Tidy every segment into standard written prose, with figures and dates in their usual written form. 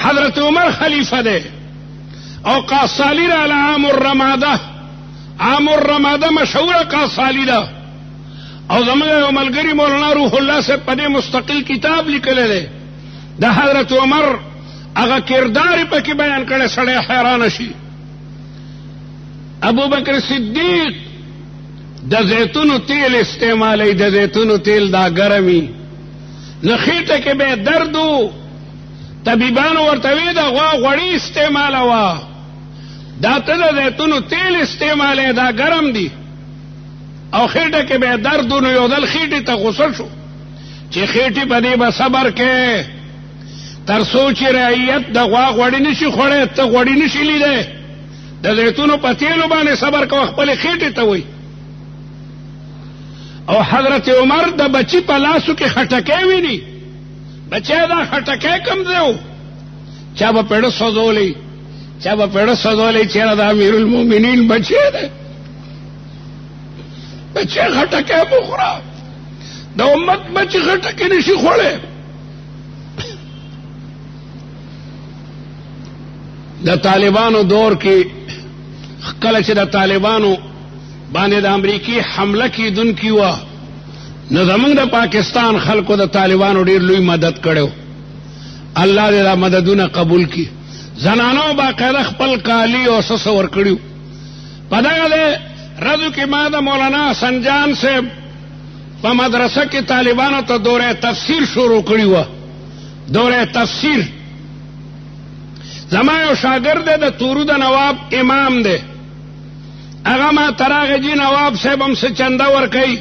حضرت عمر خلیفہ دے او قاصالی را عام الرمادہ، عام الرمادہ مشہور قاصالی دا، او زمان یو ملګری مولانا روح اللہ سے پدے مستقل کتاب لکلے دے دا حضرت عمر اگا کردار پکی بیان کرے سڑے حیران شي. ابو بکر صدیق دا زیتونو تیل استعمالی، دا زیتونو تیل دا گرمی نخیٹه کې به دردو، طبیبانو ورتوی دا غوړی استعمالوا، دا ته د زیتونو تیل استعمالی دا گرم دی، او خیټه کې به دردو. نو یو دل خیټې ته غوسه شو چې خیټې په دې به صبر کې تر څو چې رعیت د غوړی نشي خوړی، ته غوړی نشي لیدی، د زیتونو په تیلو باندې صبر کوه، خپلې خیټې ته وایي. او حضرت عمر د بچی په لاسو کې خټکی ویني، بچی دا خټکی کم دیو، چا به پیړه سوځولی، چا به پیړه سوځولی، چېرې د امیر المؤمنین بچی دی، بچی خټکی بخوره، د امت بچی خټکی نشي خوړی. د طالبانو دور کې کله چې د طالبانو باندې د امریکای حمله کیدونکې وه، نو زمونږ د پاکستان خلکو د طالبانو ډېر لوی مدد کړی. الله دې دا مددونه قبول کړي. زنانو باقاعده خپل کالي او څه څه ورکړي. په دغه ورځو کې ما د مولانا حسن جان صاحب په مدرسه کې طالبانو ته دوره تفسیر شروع کړې وه، دوره تفسیر. زما یو شاګرد دی د تورو د نواب امام دی، هغه ما تراغه جی نواب صاحب هم څه چنده ورکوي،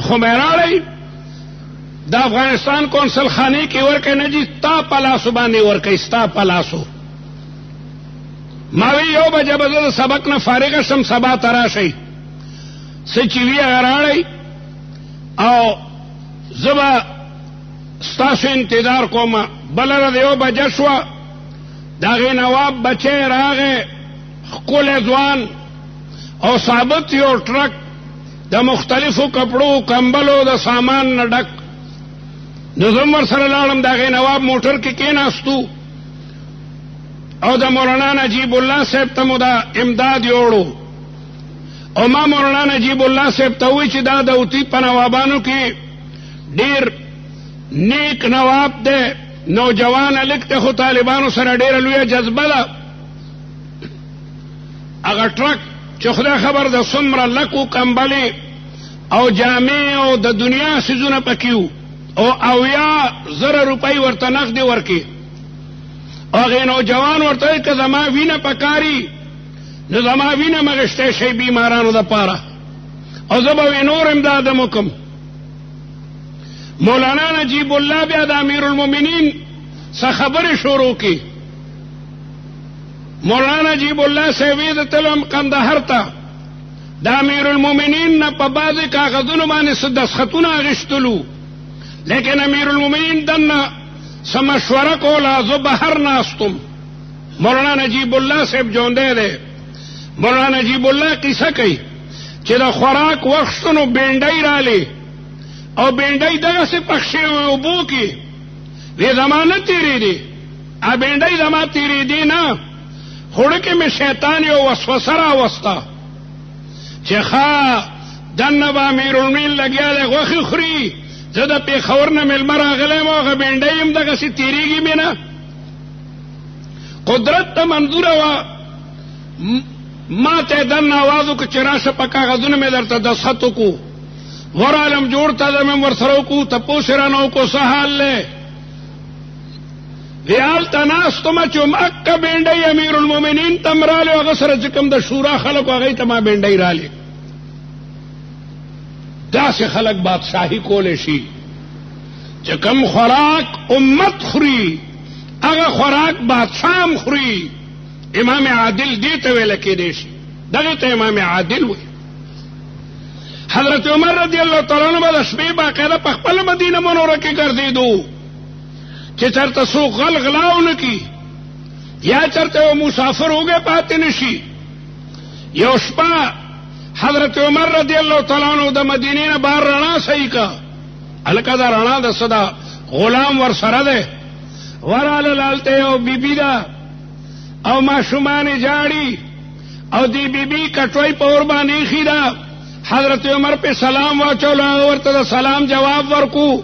خو مې راړی د افغانستان کونسل خانې کې ورکوي، نه جي ستا په لاسو باندې ورکوي، ستا په لاسو. ما وی یو بجه به زه د سبق نه فارغه شم، سبا ته راشئ، څه چې وي هغه راړئ او زه به ستاسو انتظار کوم. بله د یو بجه شوه، د هغې نواب بچی راغی ښکلی ځوان او ثابت یو ټرک د مختلفو کپړو کمبلو د سامان نه ډک. نو زه هم ورسره لاړم، د هغې نواب موټر کې کېناستو او د مولانا نجیب الله صاحب ته مو دا امداد یوړو، او ما مولانا نجیب الله صاحب ته ووایي چې دا د اوتي په نوابانو کې ډېر نیک نواب دی، نوجوان هلک دی، خو طالبانو سره ډېره لویه جذبه ده. هغه ټرک چې خدای خبر د څومره لکو کمبلې او جامې او د دنیا څیزونه پکې وو، او 80,000 روپۍ ورته نغدې ورکړې. هغې نوجوان ورته وایي که زما وینه پکاري نو زما وینه مغشتی شي بیمارانو دپاره، او زه به نور امداد هم وکړم. مولانا نجیب الله بیا د امیر المؤمنین څه خبرې شروع کړي. مولانا نجیب الله صاحب یې د تلم قندهار ته د امیر المؤمنین نه په بعضې کاغذونو باندې څه دستخطونه اخیستلو، لیکن امیر المؤمنین دنه څه مشوره کوله، زه بهر ناستم. مولانا نجیب الله صاحب ژوندی دی. مولانا نجیب الله قصه کوي چې د خوراک وخت شو نو بینډۍ رالی، او بینډۍ دغسې پخ شوې اوبو کې، وی زما نه تېرېدې، بینډۍ زما تېرېدې نه، خوړه کې مې شیطان یو وسوسه راوسته چې ښه دننه به امیر المؤمنین لګیا دی غوښې خوري، زه د پېښور نه مېلمه راغلی یم، هغه بینډۍ هم دغسې تېرېږي مې نه. قدرت ته منظوره وه. ما ته یې دننه اواز وکړو چې راشه په کاغذونو مې درته دستخط وکړو، ورالم جوړ ته مې ورسره وکړو، تپوس یې رانه وکړو څه حال دی. وی هلته ناستم چې مکه بینډۍ امیر المؤمنین ته م رالی، هغه سره چې کوم د شورا خلک هغوی ته ما بینډۍ رالی. داسې خلک بادشاهي کولی شي چې کوم خوراک امت خوري هغه خوراک بادشاه هم خوري. امام عادل دې ته ویله کېدی شي، دغې ته امام عادل وایي. حضرت عمر رضی الله تعالی عنہ به د شپې باقاعده په خپله مدینه منوره کې ګرځېدو چې چېرته څوک غلا ونه کړي یا چېرته یو مسافر هوږی پاتې نه شي. یو شپه حضرت عمر رضی الله تعالی عنہ د مدینې نه بهر رڼا صحیح کا، هلکه دا رڼا د څه ده غلام ورسره دی، ورال لالته او بیبی دا او ماشومان جاړي او دی بیبی کټوي په قرباني خیدا حضرت عمر په سلام واچول ورته سلام جواب ورکو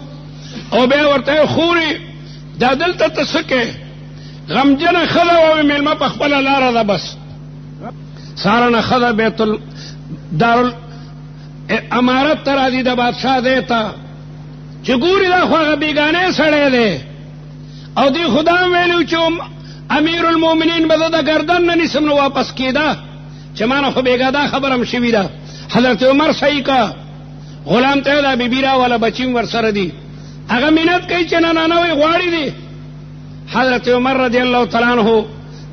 او به ورته خوري دا دلته تسکه غمجن خلا او ملما په خپل لار ده بس سارنه خلا بیت دار امارت تر ادي د بادشاہ دیتا چې ګوري دا خو بیگانه سړی دی او دی خدا ویلو چې امیر المؤمنین بده د گردن نه نسم نو واپس کیدا چې مانه خو بیګادا خبرم شوی دا حضرت عمر صحیح کا غلام ته دا بیبیرا والا بچیم ور سره دی هغه مینت کوي چې نه نه وي غواړي دی حضرت عمر رضی الله تعالی عنہ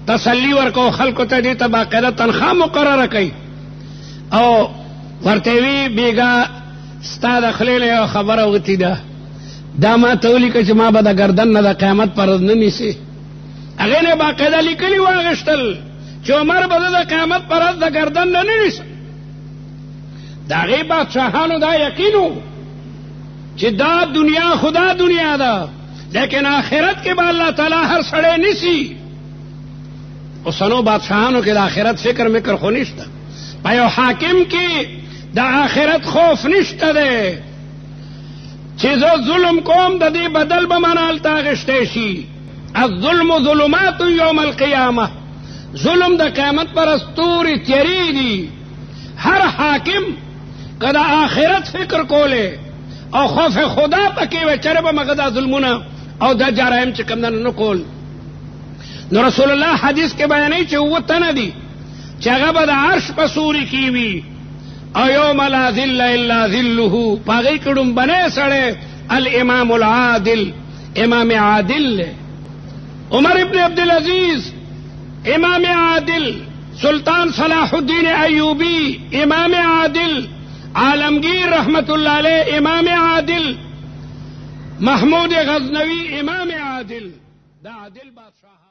تسلی ورکو خلکو ته دې ته باقاعده تنخواه مقرره کړي او ورته وی بیګا ستاد خلیل خبره وتی دا ما تولی که چې ما به د گردن نه د قیامت پر نه نیسي هغه نه باقاعده لیکلی واغشتل چې عمر به د قیامت پر د گردن نه نیسي دا غي بادشاہانو دا یقینو چې دا دنیا خدا دنیا ده لیکن آخرت کې به الله تعالی هر سړی نیسي اوسنو بادشاہانو کې د آخرت فکر مکر خو نشته په یو حاکم کې د آخرت خوف نشته ده چې زه ظلم کوم د دې بدل به منال تاغشته شي الظلم ظلمات یوم القیامه ظلم د قیامت پر استوري تیری دي هر حاکم کدا آخرت فکر کوله او خوف خدا پکې و چربه مغدا ظلمونه او د جرایم چې کم نه کول نو رسول الله حدیث کې بیانوي چې وته نه دي چې هغه به د عرش په سوري کې وي او یوم لا ذل الا ذله پاغی کډم بنه سړی الامام العادل امام عادل عمر ابن عبد العزيز امام عادل سلطان صلاح الدین ایوبی امام عادل عالمگیر رحمت اللہ علیہ امام عادل محمود غزنوی امام عادل دا عادل بادشاہ